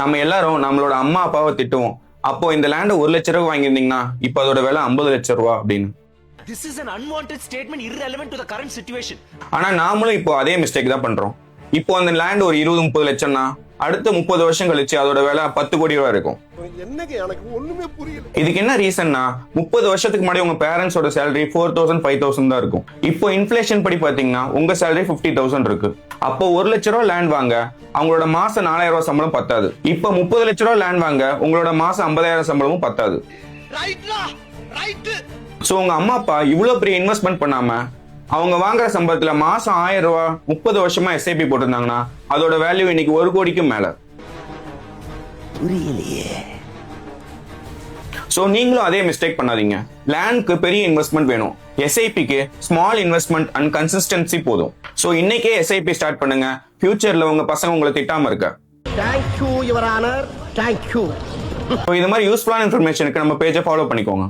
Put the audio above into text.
நம்ம எல்லாரும் நம்மளோட அம்மா அப்பாவை திட்டுவோம், அப்போ இந்த லேண்ட் 1 லட்சம் ரூபாய் வாங்கியிருந்தீங்கன்னா இப்போ அதோட விலை 50 லட்சம் ரூபாய் அப்படின்னு. This is an unwanted statement irrelevant to the current situation. ஆனா நாமளும் இப்போ அதே மிஸ்டேக் தான் பண்றோம். இப்போ அந்த லேண்ட் ஒரு 20-30 லட்சம்னா அடுத்த 30 வருஷம் கழிச்சு அதோட விலை 10 கோடி ரூபாய் இருக்கும். இதுக்கு என்ன ரீசன்னா 30 வருஷத்துக்கு முன்னாடி உங்க பேரண்ட்ஸோட சேலரி 4,000 5,000 தான் இருக்கும். இப்போ இன்ஃபிளேஷன் படி பாத்தீங்கன்னா உங்க சேலரி 50,000 இருக்கு. அப்போ 1 லட்சம் ரூபாய் லேண்ட் வாங்க அவங்களோட மாசம் 4,000 ரூபாய் சம்பளம் பத்தாது. இப்போ 30 லட்சம் ரூபாய் லேண்ட் வாங்க உங்களோட மாசம் 50,000 சம்பளமும் பத்தாது. சோ உங்க அம்மா அப்பா இவ்வளவு பெரிய இன்வெஸ்ட்மெண்ட் பண்ணாம அவங்க வாங்குற சம்பளத்துல மாசம் 1000 ரூபாய் 30 வருஷமா எஸ்ஐபி போட்டிருந்தாங்கன்னா அதோட வேல்யூ இன்னைக்கு 1 கோடிக்கும் மேல. சோ நீங்களும் அதே மிஸ்டேக் பண்ணாதீங்க. லேண்ட்க்கு பெரிய இன்வெஸ்ட்மெண்ட் வேணும், எஸ்ஐபிக்கு ஸ்மால் இன்வெஸ்ட்மெண்ட் அண்ட் கன்சிஸ்டன்சி போதும். சோ இன்னைக்கே எஸ்ஐபி ஸ்டார்ட் பண்ணுங்க. ஃபியூச்சர்ல உங்க பசங்க உங்களை திட்டாம இருக்க. Thank you, Your Honor. Thank you. இது மாதிரி யூஸ்ஃபுல்லான இன்ஃபர்மேஷனுக்கு நம்ம பேஜை ஃபாலோ பண்ணிக்கோங்க.